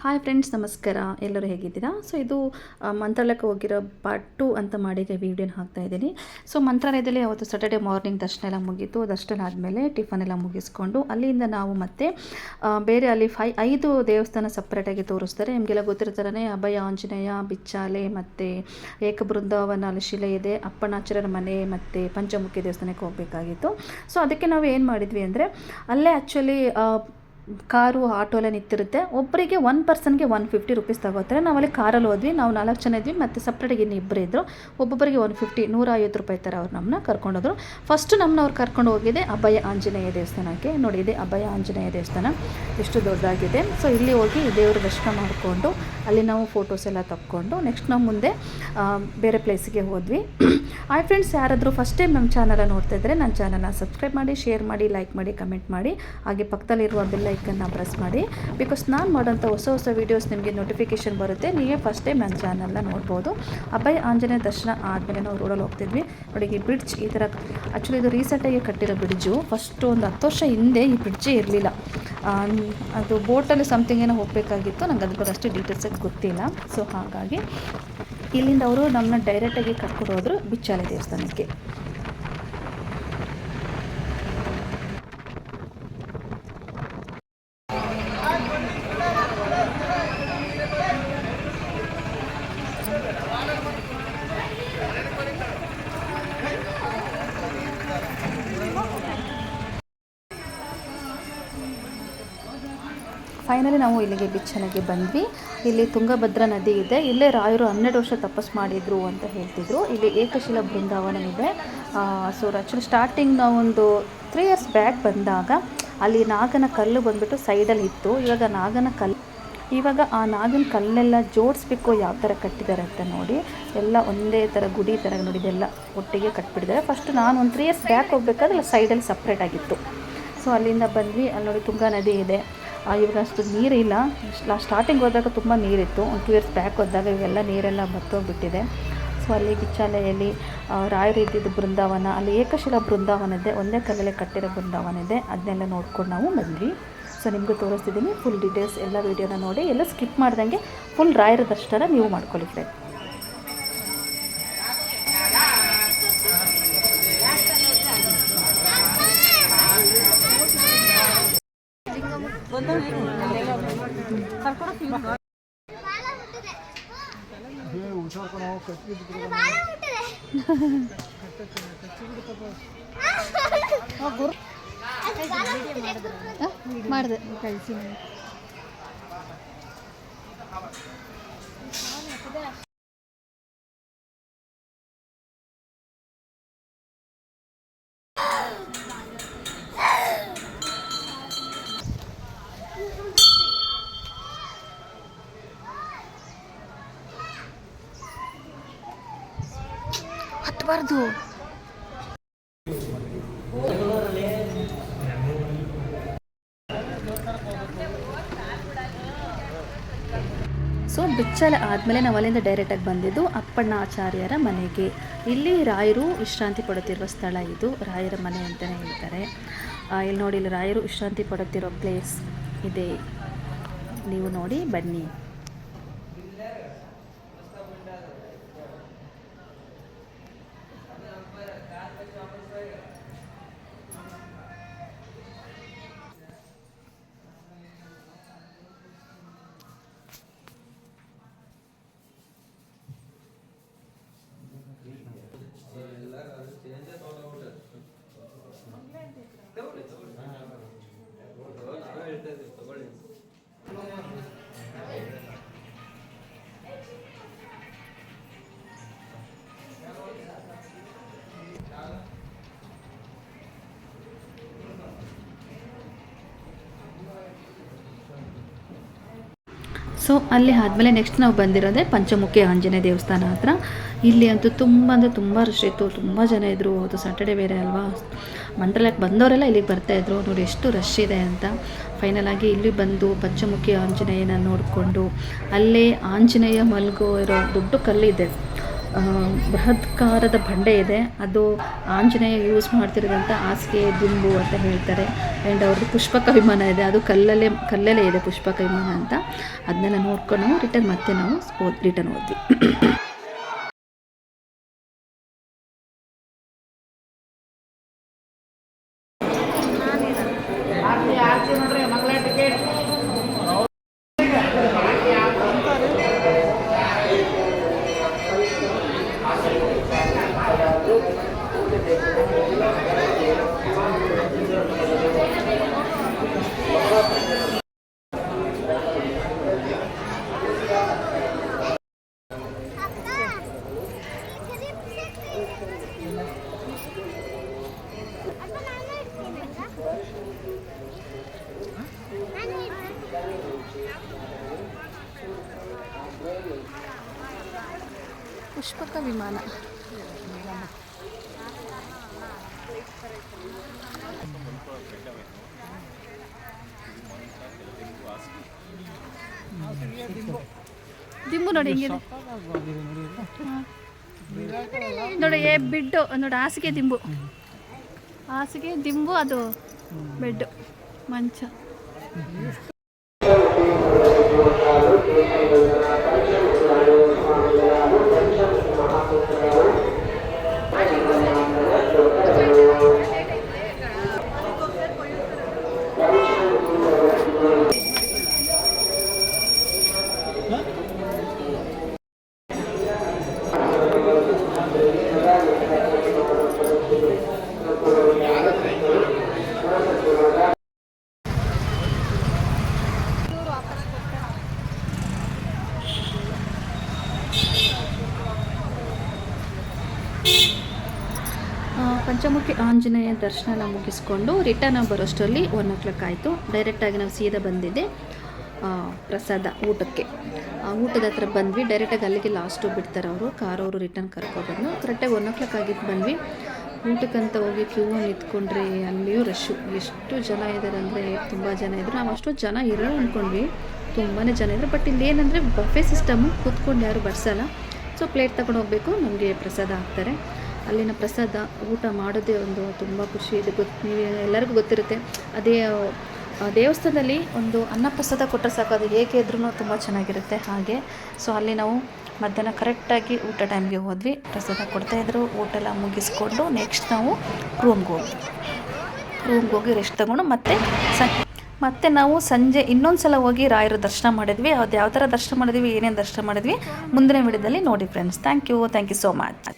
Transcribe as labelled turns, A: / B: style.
A: Hi friends, ನಮಸ್ಕಾರ. ಎಲ್ಲರೂ ಹೇಗಿದ್ದೀರಾ? ಸೊ ಇದು ಮಂತ್ರಾಲಯಕ್ಕೆ ಹೋಗಿರೋ ಪಾರ್ಟ್ 2 ಅಂತ ಮಾಡಿ ವಿಡಿಯೋನ ಹಾಕ್ತಾ ಇದ್ದೀನಿ. ಸೊ ಮಂತ್ರಾಲಯದಲ್ಲಿ ಅವತ್ತು ಸಾಟರ್ಡೆ ಮಾರ್ನಿಂಗ್ ದರ್ಶನ ಎಲ್ಲ ಮುಗೀತು. ದರ್ಶನ ಆದಮೇಲೆ ಟಿಫನ್ ಎಲ್ಲ ಮುಗಿಸ್ಕೊಂಡು ಅಲ್ಲಿಂದ ನಾವು ಮತ್ತೆ ಬೇರೆ ಅಲ್ಲಿ 5 ದೇವಸ್ಥಾನ ಸಪ್ರೇಟಾಗಿ ತೋರಿಸ್ತಾರೆ. ನಿಮಗೆಲ್ಲ ಗೊತ್ತಿರೋ ಥರನೇ ಅಭಯ ಆಂಜನೇಯ, ಬಿಚ್ಚಾಲೆ ಮತ್ತು ಏಕ ಬೃಂದಾವನ ಅಲ್ಲಿ ಶಿಲೆ ಇದೆ, ಅಪ್ಪಣ್ಣಾಚಾರ್ಯರ ಮನೆ ಮತ್ತು ಪಂಚಮುಖಿ ದೇವಸ್ಥಾನಕ್ಕೆ ಹೋಗಬೇಕಾಗಿತ್ತು. ಸೊ ಅದಕ್ಕೆ ನಾವು ಏನು ಮಾಡಿದ್ವಿ ಅಂದರೆ ಅಲ್ಲೇ ಆ್ಯಕ್ಚುಲಿ ಕಾರು ಆಟೋ ಎಲ್ಲ ನಿಂತಿರುತ್ತೆ. ಒಬ್ಬರಿಗೆ 1 ಪರ್ಸನ್ಗೆ 150 ರುಪೀಸ್ ತಗೋತಾರೆ. ನಾವಲ್ಲಿ ಕಾರಲ್ಲಿ ಹೋದ್ವಿ. ನಾವು 4 ಜನ ಇದ್ವಿ ಮತ್ತು ಸಪ್ರೇಟಾಗಿ ಇನ್ನು ಇಬ್ಬರು ಇದ್ದರು. ಒಬ್ಬೊಬ್ಬರಿಗೆ 150 ರೂಪಾಯಿ ಥರ ಅವ್ರು ನಮ್ಮನ್ನ ಕರ್ಕೊಂಡೋದ್ರು. ಫಸ್ಟು ಅವ್ರು ಕರ್ಕೊಂಡು ಹೋಗಿದ್ದೆ ಅಭಯ ಆಂಜನೇಯ ದೇವಸ್ಥಾನಕ್ಕೆ. ನೋಡಿ, ಇದೆ ಅಭಯ ಆಂಜನೇಯ ದೇವಸ್ಥಾನ, ಎಷ್ಟು ದೊಡ್ಡದಾಗಿದೆ. ಸೊ ಇಲ್ಲಿ ಹೋಗಿ ದೇವರ ದರ್ಶನ ಮಾಡಿಕೊಂಡು ಅಲ್ಲಿ ನಾವು ಫೋಟೋಸ್ ಎಲ್ಲ ತಕ್ಕೊಂಡು ನೆಕ್ಸ್ಟ್ ನಾವು ಮುಂದೆ ಬೇರೆ ಪ್ಲೇಸಿಗೆ ಹೋದ್ವಿ. ಹಾಯ್ ಫ್ರೆಂಡ್ಸ್, ಯಾರಾದರೂ ಫಸ್ಟ್ ಟೈಮ್ ನಮ್ಮ ಚಾನಲ್ ನೋಡ್ತಾ ಇದ್ದರೆ ನನ್ನ ಚಾನಲ್ನ ಸಬ್ಸ್ಕ್ರೈಬ್ ಮಾಡಿ, ಶೇರ್ ಮಾಡಿ, ಲೈಕ್ ಮಾಡಿ, ಕಮೆಂಟ್ ಮಾಡಿ, ಹಾಗೆ ಪಕ್ಕದಲ್ಲಿರುವ ಬೆಲ್ ಐಕನ್ನ ಪ್ರೆಸ್ ಮಾಡಿ. ಬಿಕಾಸ್ ನಾನು ಮಾಡೋಂಥ ಹೊಸ ವೀಡಿಯೋಸ್ ನಿಮಗೆ ನೋಟಿಫಿಕೇಷನ್ ಬರುತ್ತೆ. ನೀವೇ ಫಸ್ಟ್ ಟೈಮ್ ನನ್ನ ಚಾನಲ್ನ ನೋಡ್ಬೋದು. ಅಭಯ ಆಂಜನೇಯ ದರ್ಶನ ಆದಮೇಲೆ ನಾವು ರೋಡಲ್ಲಿ ಹೋಗ್ತಿದ್ವಿ. ನೋಡಿ, ಈ ಬ್ರಿಡ್ಜ್ ಈ ಥರ ಆ್ಯಕ್ಚುಲಿ ಇದು ರೀಸೆಂಟಾಗಿ ಕಟ್ಟಿರೋ ಬ್ರಿಡ್ಜು. ಫಸ್ಟು ಒಂದು 10 ವರ್ಷ ಹಿಂದೆ ಈ ಬ್ರಿಡ್ಜೇ ಇರಲಿಲ್ಲ. ಅದು ಬೋಟಲ್ಲಿ ಸಮಥಿಂಗ್ ಏನೋ ಹೋಗಬೇಕಾಗಿತ್ತು. ನಂಗೆ ಅದ್ರ ಬಗ್ಗೆ ಅಷ್ಟು ಡೀಟೇಲ್ಸಾಗಿ ಗೊತ್ತಿಲ್ಲ. ಸೊ ಹಾಗಾಗಿ ಇಲ್ಲಿಂದ ಅವರು ನಮ್ಮನ್ನ ಡೈರೆಕ್ಟಾಗಿ ಕರ್ಕೊಂಡು ಹೋದರು ಬಿಚ್ಚಾಲೆ ದೇವಸ್ಥಾನಕ್ಕೆ. ಫೈನಲಿ ನಾವು ಇಲ್ಲಿಗೆ ಬಿಚ್ಚನೆಗೆ ಬಂದ್ವಿ. ಇಲ್ಲಿ ತುಂಗಭದ್ರಾ ನದಿ ಇದೆ. ಇಲ್ಲೇ ರಾಯರು 12 ವರ್ಷ ತಪಸ್ಸು ಮಾಡಿದರು ಅಂತ ಹೇಳ್ತಿದ್ರು. ಇಲ್ಲಿ ಏಕಶಿಲಾ ಬೃಂದಾವನ ಇದೆ. ಸೊ ಆ್ಯಕ್ಚುಲಿ ಸ್ಟಾರ್ಟಿಂಗ್ ನಾವೊಂದು 3 ಇಯರ್ಸ್ ಬ್ಯಾಕ್ ಬಂದಾಗ ಅಲ್ಲಿ ನಾಗನ ಕಲ್ಲು ಬಂದುಬಿಟ್ಟು ಸೈಡಲ್ಲಿ ಇತ್ತು. ಇವಾಗ ಆ ನಾಗನ ಕಲ್ಲೆಲ್ಲ ಜೋಡಿಸ್ಬೇಕು, ಯಾವ ಥರ ಕಟ್ಟಿದ್ದಾರೆ ಅಂತ ನೋಡಿ. ಎಲ್ಲ ಒಂದೇ ಥರ ಗುಡಿ ಥರ ನೋಡಿ, ಇದೆಲ್ಲ ಒಟ್ಟಿಗೆ ಕಟ್ಬಿಟ್ಟಿದ್ದಾರೆ. ಫಸ್ಟ್ ನಾನು ಒಂದು 3 ಇಯರ್ಸ್ ಬ್ಯಾಕ್ ಹೋಗ್ಬೇಕಾದ್ರೆ ಸೈಡಲ್ಲಿ ಸಪ್ರೇಟ್ ಆಗಿತ್ತು. ಸೊ ಅಲ್ಲಿಂದ ಬಂದ್ವಿ. ಅಲ್ಲಿ ನೋಡಿ ತುಂಗಾ ನದಿ ಇದೆ. ಇವಾಗ ಅಷ್ಟು ನೀರಿಲ್ಲ. ಸ್ಟಾರ್ಟಿಂಗ್ ಹೋದಾಗ ತುಂಬ ನೀರಿತ್ತು. ಒಂದು 2 ಇಯರ್ಸ್ ಬ್ಯಾಕ್ ಹೋದಾಗ ಇವೆಲ್ಲ ನೀರೆಲ್ಲ ಬತ್ತೋಗ್ಬಿಟ್ಟಿದೆ. ಸೊ ಅಲ್ಲಿ ಬಿಚ್ಚಾಲೆಯಲ್ಲಿ ರಾಯರು ಇದ್ದಿದ್ದು ಬೃಂದಾವನ, ಅಲ್ಲಿ ಏಕಶಿಲಾ ಬೃಂದಾವನ ಇದೆ, ಒಂದೇ ಕಲ್ಲಲ್ಲೇ ಕಟ್ಟಿರೋ ಬೃಂದಾವನ ಇದೆ. ಅದನ್ನೆಲ್ಲ ನೋಡ್ಕೊಂಡು ನಾವು ಬಂದ್ವಿ. ಸೊ ನಿಮಗೂ ತೋರಿಸ್ತಿದ್ದೀನಿ. ಫುಲ್ ಡೀಟೇಲ್ಸ್ ಎಲ್ಲ ವೀಡಿಯೋನ ನೋಡಿ, ಎಲ್ಲ ಸ್ಕಿಪ್ ಮಾಡ್ದಂಗೆ ಫುಲ್ ರಾಯರ ದರ್ಶನ ನೀವು ಮಾಡ್ಕೊಳ್ಳಿ ಫ್ರೆಂಡ್. ಮಾಡಿದೆ ಕಳಿಸಿ. ಹತ್ತಬಾರ್ದು. ಸೊ ಬಿಚ್ಚಾಲೆ ಆದಮೇಲೆ ನಾವು ಅಲ್ಲಿಂದ ಡೈರೆಕ್ಟಾಗಿ ಬಂದಿದ್ದು ಅಪ್ಪಣ್ಣಾಚಾರ್ಯರ ಮನೆಗೆ. ಇಲ್ಲಿ ರಾಯರು ವಿಶ್ರಾಂತಿ ಪಡುತ್ತಿರುವ ಸ್ಥಳ ಇದು. ರಾಯರ ಮನೆ ಅಂತಲೇ ಹೇಳ್ತಾರೆ. ಇಲ್ಲಿ ನೋಡಿ, ಇಲ್ಲಿ ರಾಯರು ವಿಶ್ರಾಂತಿ ಪಡುತ್ತಿರೋ ಪ್ಲೇಸ್ ಇದೆ. ನೀವು ನೋಡಿ ಬನ್ನಿ. ಸೊ ಅಲ್ಲಿ ಆದಮೇಲೆ ನೆಕ್ಸ್ಟ್ ನಾವು ಬಂದಿರೋದೇ ಪಂಚಮುಖಿ ಆಂಜನೇಯ ದೇವಸ್ಥಾನ ಹತ್ರ. ಇಲ್ಲಿ ಅಂತೂ ತುಂಬ ರಶ್ ಇತ್ತು. ತುಂಬ ಜನ ಇದ್ದರು. ಅದು ಸಾಟರ್ಡೆ ಬೇರೆ ಅಲ್ವಾ. ಮಂತ್ರಾಲಯಕ್ಕೆ ಬಂದವರೆಲ್ಲ ಇಲ್ಲಿಗೆ ಬರ್ತಾಯಿದ್ರು. ನೋಡಿ ಎಷ್ಟು ರಶ್ ಇದೆ ಅಂತ. ಫೈನಲಾಗಿ ಇಲ್ಲಿ ಬಂದು ಪಂಚಮುಖಿ ಆಂಜನೇಯನ ನೋಡಿಕೊಂಡು ಅಲ್ಲೇ ಆಂಜನೇಯ ಮಲಗೋ ಇರೋ ದೊಡ್ಡ ಕಲ್ಲಿದೆ. ಬೃಹತ್ಕಾರದ ಬಂಡೆ ಇದೆ. ಅದು ಆಂಜನೇಯ ಯೂಸ್ ಮಾಡ್ತಿರೋದಂತ ಹಾಸಿಗೆ ದಿಂಬು ಅಂತ ಹೇಳ್ತಾರೆ. ಆ್ಯಂಡ್ ಅವ್ರದ್ದು ಪುಷ್ಪಕ ವಿಮಾನ ಇದೆ, ಅದು ಕಲ್ಲಲ್ಲೇ ಇದೆ ಪುಷ್ಪಕ ವಿಮಾನ ಅಂತ. ಅದನ್ನೆಲ್ಲ ನೋಡ್ಕೊಂಡು ನಾವು ರಿಟರ್ನ್ ಹೋದ್ವಿ. ಪುಷ್ಪಕ ವಿಮಾನ ದಿಂಬು ನೋಡಿ ಹೆಂಗಿದೆ ನೋಡಿ. ಬೆಡ್ಡು ನೋಡಿ, ಹಾಸಿಗೆ ದಿಂಬು ಅದು ಬೆಡ್ ಮಂಚ. ಪಂಚಮುಖಿ ಆಂಜನೇಯ ದರ್ಶನ ಎಲ್ಲ ಮುಗಿಸ್ಕೊಂಡು ರಿಟರ್ನ್ ಬರೋಷ್ಟರಲ್ಲಿ 1 o'clock ಆಯಿತು. ಡೈರೆಕ್ಟಾಗಿ ನಾವು ಸೀದಾ ಬಂದಿದ್ದೆ ಪ್ರಸಾದ ಊಟಕ್ಕೆ. ಊಟದ ಹತ್ರ ಬಂದ್ವಿ. ಡೈರೆಕ್ಟಾಗಿ ಅಲ್ಲಿಗೆ ಲಾಸ್ಟು ಬಿಡ್ತಾರೆ ಅವರು, ಕಾರವರು ರಿಟರ್ನ್ ಕರ್ಕೊಬಂದು. ಕರೆಕ್ಟಾಗಿ 1 o'clock ಆಗಿದ್ದು ಬಂದ್ವಿ. ಊಟಕ್ಕಂತ ಹೋಗಿ ಕ್ಯೂ ನಿಂತ್ಕೊಂಡ್ರೆ ಅಲ್ಲಿಯೂ ರಶ್ಶು. ಎಷ್ಟು ಜನ ಇದ್ದಾರೆ ಅಂದರೆ ತುಂಬ ಜನ ಇದ್ದರು. ನಾವು ಅಷ್ಟು ಜನ ಇರೋಣ ಅಂದ್ಕೊಂಡ್ವಿ, ತುಂಬಾ ಜನ ಇದ್ದರು. ಬಟ್ ಇಲ್ಲಿ ಏನಂದರೆ ಬಫೆ ಸಿಸ್ಟಮು, ಕೂತ್ಕೊಂಡು ಯಾರು ಬರ್ಸಲ್ಲ. ಸೊ ಪ್ಲೇಟ್ ತಗೊಂಡು ಹೋಗಬೇಕು, ನಮಗೆ ಪ್ರಸಾದ ಹಾಕ್ತಾರೆ. ಅಲ್ಲಿನ ಪ್ರಸಾದ ಊಟ ಮಾಡೋದೇ ಒಂದು ತುಂಬ ಖುಷಿ ಇದೆ. ನೀವು ಎಲ್ಲರಿಗೂ ಗೊತ್ತಿರುತ್ತೆ. ಅದೇ ದೇವಸ್ಥಾನದಲ್ಲಿ ಒಂದು ಅನ್ನ ಪ್ರಸಾದ ಕೊಟ್ಟರೆ ಸಾಕು, ಅದು ಹೇಗೆ ಇದ್ರೂ ತುಂಬ ಚೆನ್ನಾಗಿರುತ್ತೆ ಹಾಗೆ. ಸೊ ಅಲ್ಲಿ ನಾವು ಮಧ್ಯಾಹ್ನ ಕರೆಕ್ಟಾಗಿ ಊಟ ಟೈಮ್ಗೆ ಹೋದ್ವಿ. ಪ್ರಸಾದ ಕೊಡ್ತಾಯಿದ್ರು. ಊಟ ಎಲ್ಲ ಮುಗಿಸ್ಕೊಂಡು ನೆಕ್ಸ್ಟ್ ನಾವು ರೂಮ್ಗೆ ಹೋಗಿ ರೆಸ್ಟ್ ತೊಗೊಂಡು ಮತ್ತೆ ನಾವು ಸಂಜೆ ಇನ್ನೊಂದು ಸಲ ಹೋಗಿ ರಾಯರ ದರ್ಶನ ಮಾಡಿದ್ವಿ. ಅದು ಯಾವ ಥರ ದರ್ಶನ ಮಾಡಿದ್ವಿ, ಏನೇನು ದರ್ಶನ ಮಾಡಿದ್ವಿ ಮುಂದಿನ ವಿಡಿಯೋದಲ್ಲಿ ನೋಡಿ friends. Thank you so much.